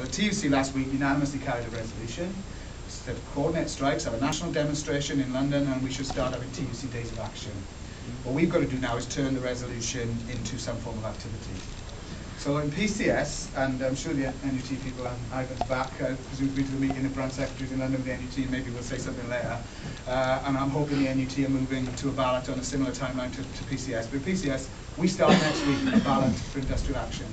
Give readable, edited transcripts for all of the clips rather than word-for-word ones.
Now, the TUC last week unanimously carried a resolution to coordinate strikes, have a national demonstration in London, and we should start having TUC days of action. What we've got to do now is turn the resolution into some form of activity. So in PCS, and I'm sure the NUT people, Ivan's back, presumably to the meeting of branch secretaries in London with the NUT, maybe we'll say something later. And I'm hoping the NUT are moving to a ballot on a similar timeline to PCS. But PCS, we start next week a ballot for industrial action,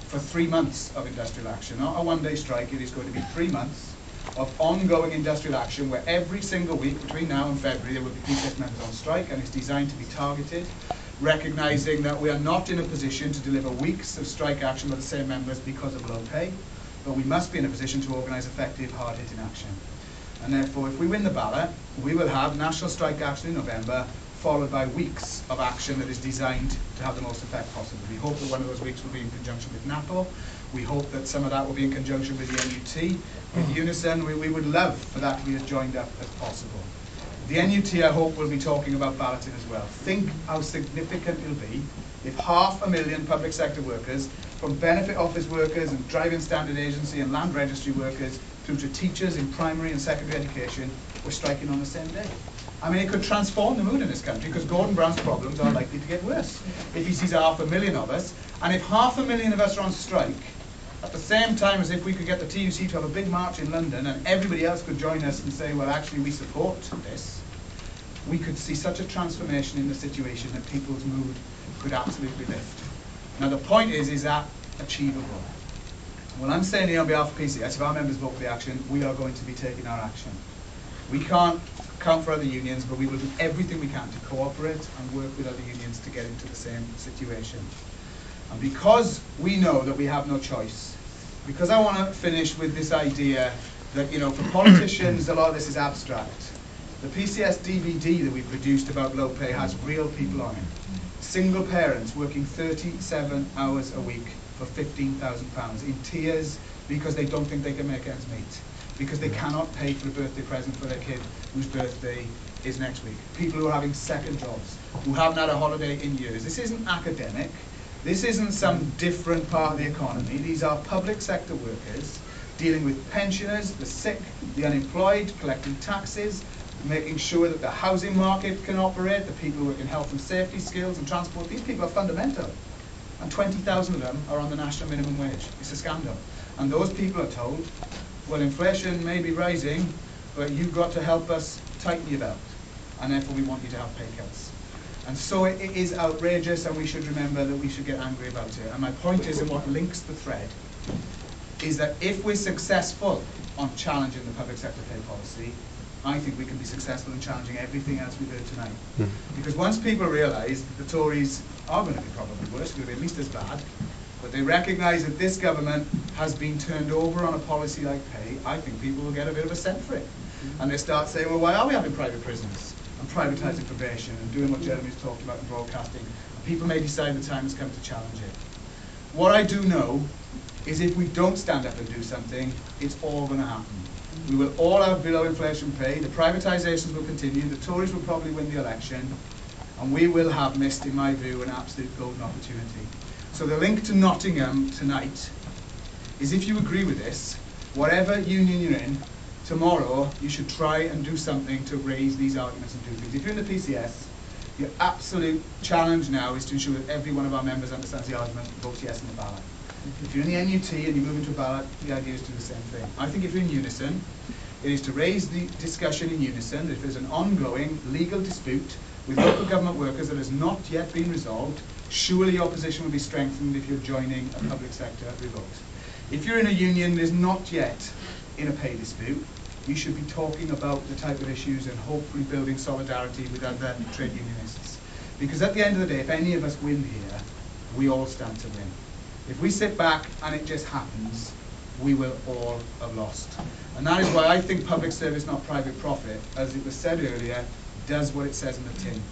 for 3 months of industrial action. Not a one-day strike, it is going to be 3 months of ongoing industrial action where every single week between now and February there will be PCS members on strike, and it's designed to be targeted, recognising that we are not in a position to deliver weeks of strike action with the same members because of low pay, but we must be in a position to organise effective, hard-hitting action. And therefore, if we win the ballot, we will have national strike action in November, followed by weeks of action that is designed to have the most effect possible. We hope that one of those weeks will be in conjunction with NAPO. We hope that some of that will be in conjunction with the NUT, with Unison. We would love for that to be as joined up as possible. The NUT, I hope, will be talking about balloting as well. Think how significant it'll be if 500,000 public sector workers, from benefit office workers and driving standard agency and land registry workers through to teachers in primary and secondary education, were striking on the same day. I mean, it could transform the mood in this country, because Gordon Brown's problems are likely to get worse if he sees 500,000 of us. And if 500,000 of us are on strike, at the same time as if we could get the TUC to have a big march in London and everybody else could join us and say, well, actually, we support this, we could see such a transformation in the situation that people's mood could absolutely lift. Now, the point is that achievable? Well, I'm saying here on behalf of PCS, if our members vote for the action, we are going to be taking our action. We can't count for other unions, but we will do everything we can to cooperate and work with other unions to get into the same situation. And because we know that we have no choice, because I want to finish with this idea that, you know, for politicians, a lot of this is abstract. The PCS DVD that we produced about low pay has real people on it. Single parents working 37 hours a week for £15,000 in tears because they don't think they can make ends meet, because they cannot pay for a birthday present for their kid whose birthday is next week. People who are having second jobs, who haven't had a holiday in years. This isn't academic. This isn't some different part of the economy. These are public sector workers dealing with pensioners, the sick, the unemployed, collecting taxes, making sure that the housing market can operate, the people who work in health and safety, skills and transport. These people are fundamental. And 20,000 of them are on the national minimum wage. It's a scandal. And those people are told, well, inflation may be rising, but you've got to help us tighten your belt. And therefore we want you to have pay cuts. And so it is outrageous, and we should remember that we should get angry about it. And my point is, and what links the thread, is that if we're successful on challenging the public sector pay policy, I think we can be successful in challenging everything else we've heard tonight. Because once people realise that the Tories are going to be probably worse, going to be at least as bad, but they recognise that this government has been turned over on a policy like pay, I think people will get a bit of a scent for it. And they start saying, well, why are we having private prisons and privatising probation and doing what Jeremy's talked about in broadcasting? And people may decide the time has come to challenge it. What I do know is if we don't stand up and do something, it's all going to happen. We will all have below inflation pay, the privatisations will continue, the Tories will probably win the election, and we will have missed, in my view, an absolute golden opportunity. So the link to Nottingham tonight is, if you agree with this, whatever union you're in, tomorrow you should try and do something to raise these arguments and do things. If you're in the PCS, your absolute challenge now is to ensure that every one of our members understands the argument and votes yes in the ballot. If you're in the NUT and you move into a ballot, the idea is to do the same thing. I think if you're in Unison, it is to raise the discussion in Unison that if there's an ongoing legal dispute with local government workers that has not yet been resolved, surely your position will be strengthened if you're joining a public sector revolt. If you're in a union that is not yet in a pay dispute, you should be talking about the type of issues and hopefully building solidarity with other trade unionists. Because at the end of the day, if any of us win here, we all stand to win. If we sit back and it just happens, we will all have lost. And that is why I think public service, not private profit, as it was said earlier, does what it says in the tin.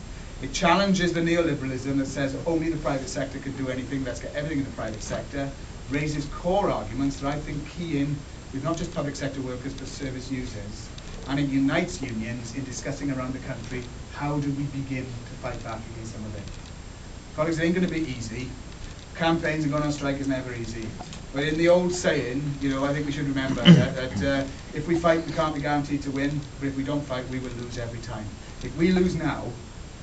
It challenges the neoliberalism that says only the private sector can do anything, let's get everything in the private sector, raises core arguments that I think key in with not just public sector workers but service users, and it unites unions in discussing around the country how do we begin to fight back against some of it. Colleagues, it ain't going to be easy. Campaigns and going on strike is never easy. But in the old saying, you know, I think we should remember that if we fight, we can't be guaranteed to win, but if we don't fight, we will lose every time. If we lose now,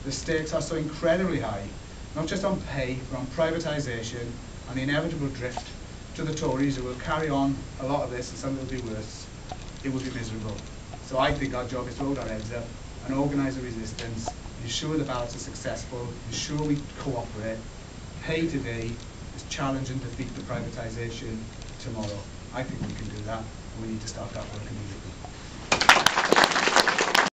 the stakes are so incredibly high, not just on pay, but on privatisation and the inevitable drift to the Tories, who will carry on a lot of this, and some will be worse. It will be miserable. So I think our job is to hold our heads up and organise a resistance, ensure the ballots are successful, ensure we cooperate, pay today, challenge and defeat the privatisation tomorrow. I think we can do that, and we need to start that work immediately.